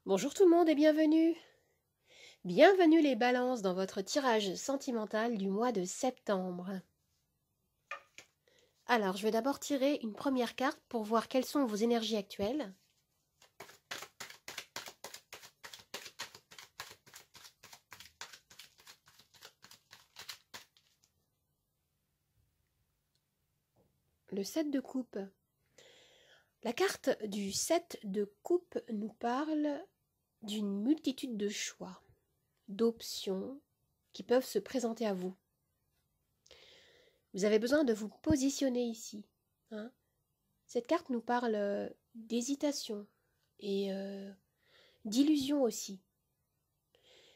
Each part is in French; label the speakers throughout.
Speaker 1: Bonjour tout le monde et bienvenue. Bienvenue les balances dans votre tirage sentimental du mois de septembre. Alors, je vais d'abord tirer une première carte pour voir quelles sont vos énergies actuelles. Le 7 de coupe. La carte du 7 de coupe nous parle d'une multitude de choix, d'options qui peuvent se présenter à vous. Vous avez besoin de vous positionner ici. Cette carte nous parle d'hésitation et d'illusion aussi.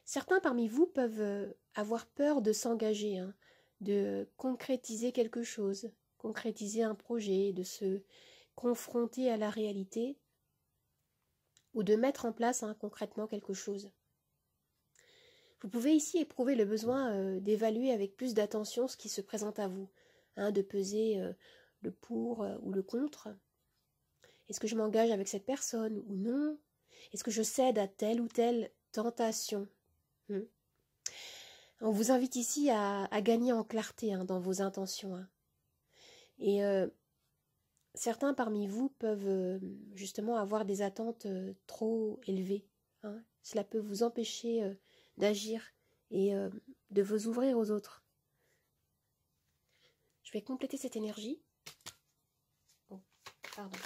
Speaker 1: Certains parmi vous peuvent avoir peur de s'engager, de concrétiser quelque chose, concrétiser un projet, de se confronter à la réalité ou de mettre en place concrètement quelque chose. Vous pouvez ici éprouver le besoin d'évaluer avec plus d'attention ce qui se présente à vous, de peser le pour ou le contre. Est-ce que je m'engage avec cette personne ou non? Est-ce que je cède à telle ou telle tentation? On vous invite ici à gagner en clarté dans vos intentions. Et certains parmi vous peuvent justement avoir des attentes trop élevées. Cela peut vous empêcher d'agir et de vous ouvrir aux autres. Je vais compléter cette énergie. Oh, pardon.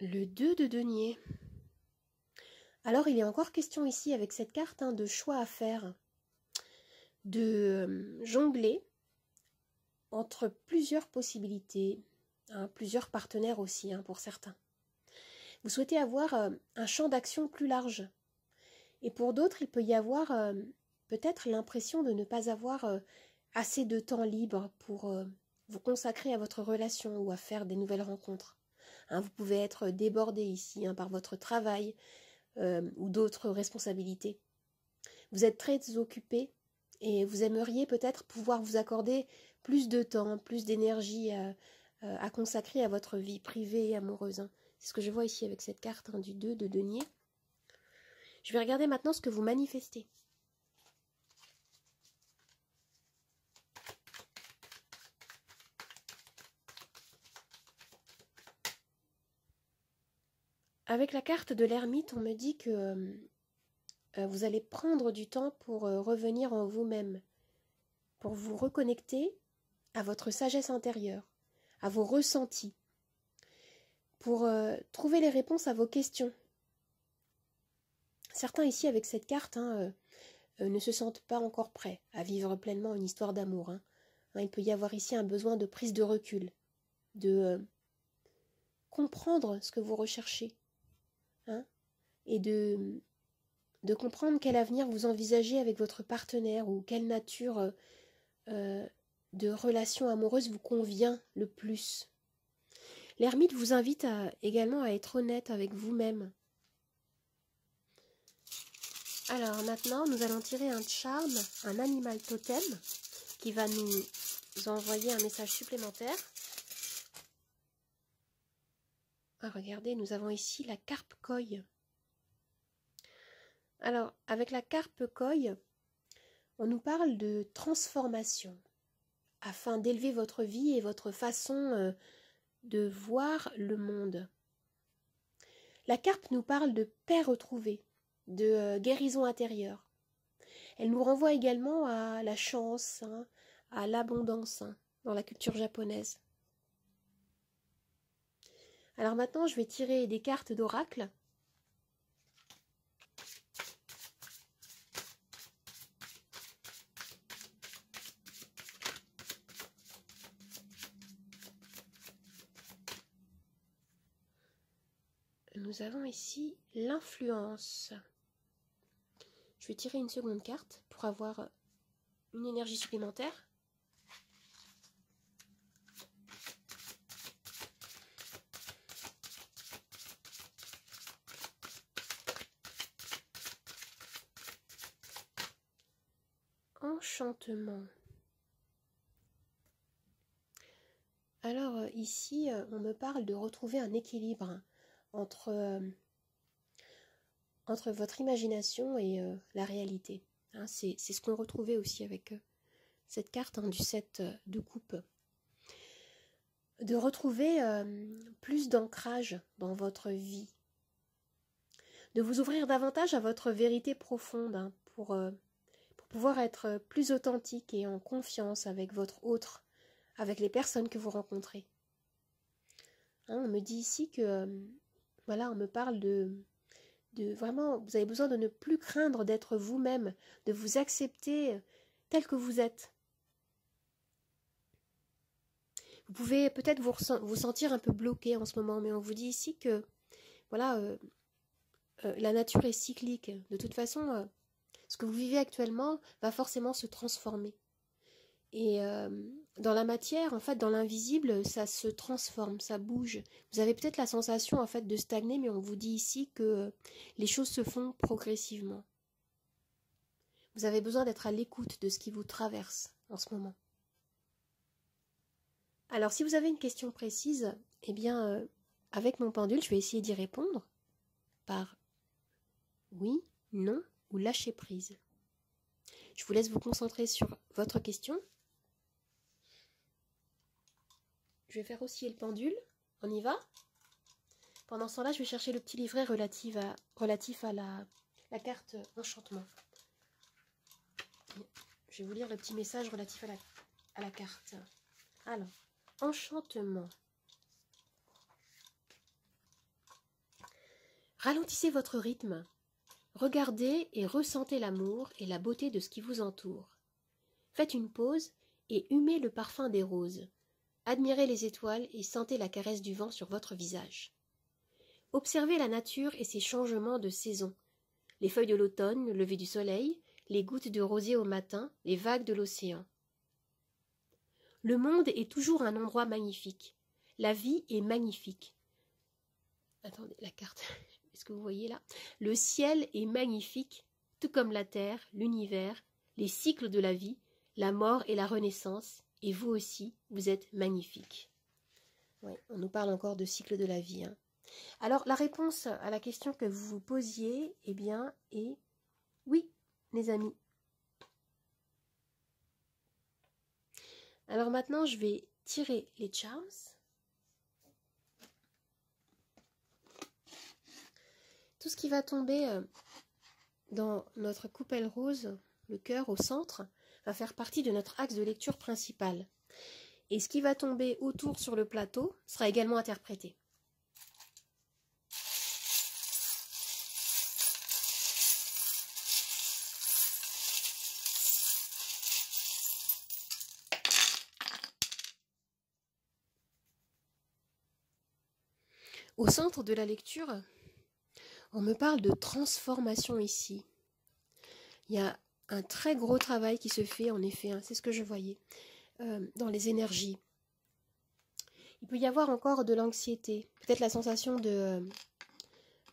Speaker 1: Le 2 de denier. Alors, il est encore question ici, avec cette carte, de choix à faire, de jongler entre plusieurs possibilités, plusieurs partenaires aussi, pour certains. Vous souhaitez avoir un champ d'action plus large. Et pour d'autres, il peut y avoir peut-être l'impression de ne pas avoir assez de temps libre pour vous consacrer à votre relation ou à faire des nouvelles rencontres. Vous pouvez être débordé ici par votre travail ou d'autres responsabilités. Vous êtes très occupé et vous aimeriez peut-être pouvoir vous accorder plus de temps, plus d'énergie à consacrer à votre vie privée et amoureuse. C'est ce que je vois ici avec cette carte du 2 de denier. Je vais regarder maintenant ce que vous manifestez. Avec la carte de l'ermite, on me dit que vous allez prendre du temps pour revenir en vous-même, pour vous reconnecter à votre sagesse intérieure, à vos ressentis, pour trouver les réponses à vos questions. Certains ici, avec cette carte, ne se sentent pas encore prêts à vivre pleinement une histoire d'amour. Il peut y avoir ici un besoin de prise de recul, de comprendre ce que vous recherchez, et de comprendre quel avenir vous envisagez avec votre partenaire ou quelle nature de relation amoureuse vous convient le plus. L'ermite vous invite également à être honnête avec vous-même. Alors maintenant, nous allons tirer un charme, un animal totem, qui va nous envoyer un message supplémentaire. Regardez, nous avons ici la carpe koi. Alors, avec la carpe koi, on nous parle de transformation, afin d'élever votre vie et votre façon de voir le monde. La carpe nous parle de paix retrouvée, de guérison intérieure. Elle nous renvoie également à la chance, à l'abondance dans la culture japonaise. Alors maintenant, je vais tirer des cartes d'oracle. Nous avons ici l'influence. Je vais tirer une seconde carte pour avoir une énergie supplémentaire. enchantement. Alors ici, on me parle de retrouver un équilibre entre, entre votre imagination et la réalité. Hein, c'est ce qu'on retrouvait aussi avec cette carte du 7 de coupe. De retrouver plus d'ancrage dans votre vie. De vous ouvrir davantage à votre vérité profonde pour pouvoir être plus authentique et en confiance avec votre autre, avec les personnes que vous rencontrez. Hein, on me dit ici que, voilà, on me parle de vraiment, vous avez besoin de ne plus craindre d'être vous-même, de vous accepter tel que vous êtes. Vous pouvez peut-être vous sentir un peu bloqué en ce moment, mais on vous dit ici que, voilà, la nature est cyclique. De toute façon, ce que vous vivez actuellement va forcément se transformer. Et dans la matière, en fait, dans l'invisible, ça se transforme, ça bouge. Vous avez peut-être la sensation, en fait, de stagner, mais on vous dit ici que les choses se font progressivement. Vous avez besoin d'être à l'écoute de ce qui vous traverse en ce moment. Alors, si vous avez une question précise, eh bien, avec mon pendule, je vais essayer d'y répondre par oui, non ou lâcher prise. Je vous laisse vous concentrer sur votre question. Je vais faire osciller le pendule. On y va? Pendant ce temps-là, je vais chercher le petit livret relatif à la carte enchantement. Je vais vous lire le petit message relatif à la carte. Alors, enchantement. Ralentissez votre rythme. Regardez et ressentez l'amour et la beauté de ce qui vous entoure. Faites une pause et humez le parfum des roses. Admirez les étoiles et sentez la caresse du vent sur votre visage. Observez la nature et ses changements de saison. Les feuilles de l'automne, le lever du soleil, les gouttes de rosier au matin, les vagues de l'océan. Le monde est toujours un endroit magnifique. La vie est magnifique. Attendez, la carte, est-ce que vous voyez là? Le ciel est magnifique, tout comme la terre, l'univers, les cycles de la vie, la mort et la renaissance, et vous aussi, vous êtes magnifique. Oui, on nous parle encore de cycle de la vie. Alors, la réponse à la question que vous vous posiez, eh bien, est oui, les amis. Alors maintenant, je vais tirer les charms. Tout ce qui va tomber dans notre coupelle rose, le cœur au centre, va faire partie de notre axe de lecture principal. Et ce qui va tomber autour sur le plateau sera également interprété. Au centre de la lecture, on me parle de transformation ici. Il y a un très gros travail qui se fait, en effet, c'est ce que je voyais, dans les énergies. Il peut y avoir encore de l'anxiété, peut-être la sensation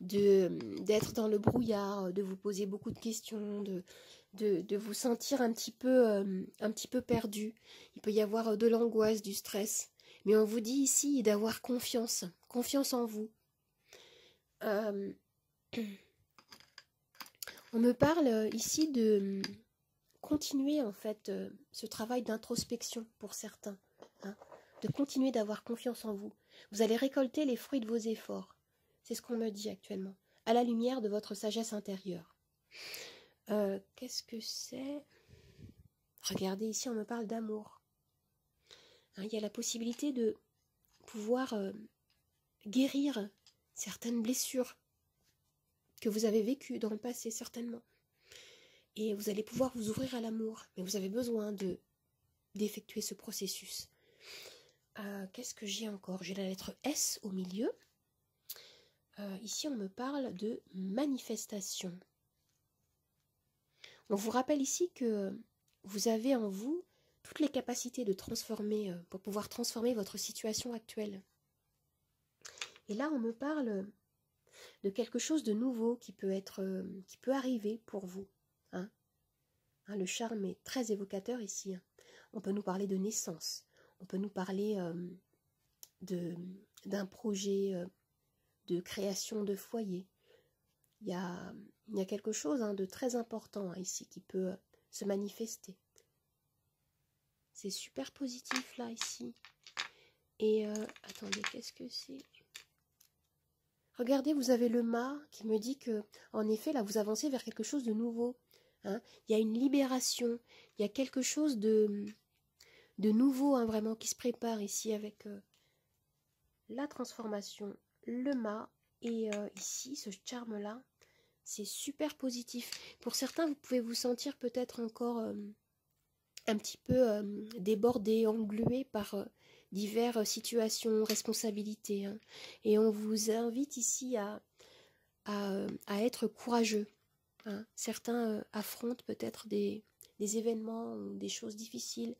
Speaker 1: d'être dans le brouillard, de vous poser beaucoup de questions, de vous sentir un petit peu perdu. Il peut y avoir de l'angoisse, du stress. Mais on vous dit ici d'avoir confiance en vous. On me parle ici de continuer en fait ce travail d'introspection pour certains, de continuer d'avoir confiance en vous. Vous allez récolter les fruits de vos efforts. C'est ce qu'on me dit actuellement, à la lumière de votre sagesse intérieure. Qu'est-ce que c'est? Regardez, ici on me parle d'amour. Il y a la possibilité de pouvoir guérir certaines blessures que vous avez vécues dans le passé, certainement. Et vous allez pouvoir vous ouvrir à l'amour, mais vous avez besoin d'effectuer ce processus. Qu'est-ce que j'ai encore? J'ai la lettre S au milieu. Ici, on me parle de manifestation. On vous rappelle ici que vous avez en vous toutes les capacités de transformer, pour pouvoir transformer votre situation actuelle. Et là, on me parle de quelque chose de nouveau qui peut arriver pour vous. Hein, le charme est très évocateur ici. Hein. On peut nous parler de naissance. On peut nous parler d'un projet de création de foyer. Il y a quelque chose de très important ici qui peut se manifester. C'est super positif là, ici. Et attendez, qu'est-ce que c'est? Regardez, vous avez le mât qui me dit que, en effet, là, vous avancez vers quelque chose de nouveau. Hein. Il y a une libération, il y a quelque chose de nouveau, hein, vraiment, qui se prépare ici avec la transformation, le mât, et ici, ce charme-là, c'est super positif. Pour certains, vous pouvez vous sentir peut-être encore un petit peu débordé, englué par diverses situations, responsabilités. Hein. Et on vous invite ici à être courageux. Hein. Certains affrontent peut-être des événements, des choses difficiles,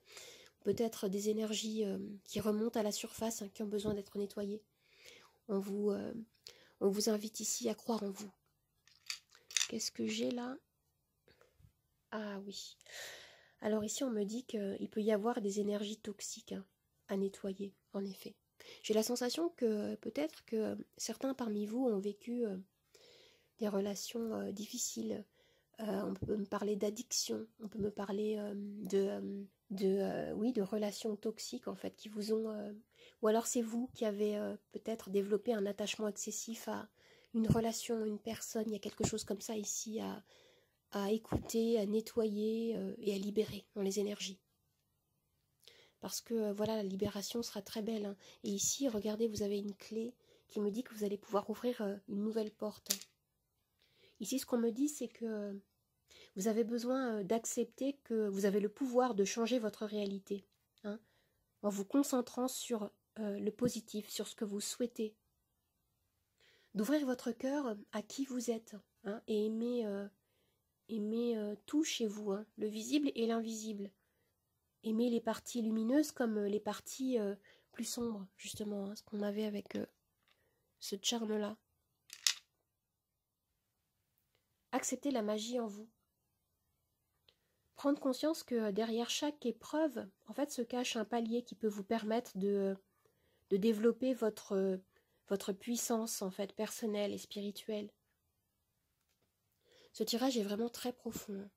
Speaker 1: peut-être des énergies qui remontent à la surface, qui ont besoin d'être nettoyées. On vous invite ici à croire en vous. Qu'est-ce que j'ai là? Ah oui. Alors ici, on me dit qu'il peut y avoir des énergies toxiques à nettoyer, en effet. J'ai la sensation que peut-être que certains parmi vous ont vécu des relations difficiles. On peut me parler d'addiction, on peut me parler de relations toxiques en fait qui vous ont... ou alors c'est vous qui avez peut-être développé un attachement excessif à une relation, une personne. Il y a quelque chose comme ça ici à écouter, à nettoyer et à libérer dans les énergies. Parce que voilà, la libération sera très belle. Hein. Et ici, regardez, vous avez une clé qui me dit que vous allez pouvoir ouvrir une nouvelle porte. Ici, ce qu'on me dit, c'est que vous avez besoin d'accepter que vous avez le pouvoir de changer votre réalité. Hein, en vous concentrant sur le positif, sur ce que vous souhaitez. D'ouvrir votre cœur à qui vous êtes. Hein, et aimer tout chez vous, hein, le visible et l'invisible. Aimer les parties lumineuses comme les parties plus sombres, justement, hein, ce qu'on avait avec ce charme-là. Accepter la magie en vous. Prendre conscience que derrière chaque épreuve, en fait, se cache un palier qui peut vous permettre de développer votre puissance, en fait, personnelle et spirituelle. Ce tirage est vraiment très profond.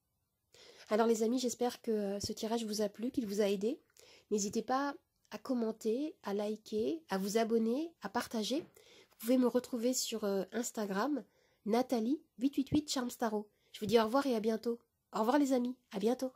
Speaker 1: Alors les amis, j'espère que ce tirage vous a plu, qu'il vous a aidé. N'hésitez pas à commenter, à liker, à vous abonner, à partager. Vous pouvez me retrouver sur Instagram, Nathalie888 Charmstaro. Je vous dis au revoir et à bientôt. Au revoir les amis, à bientôt.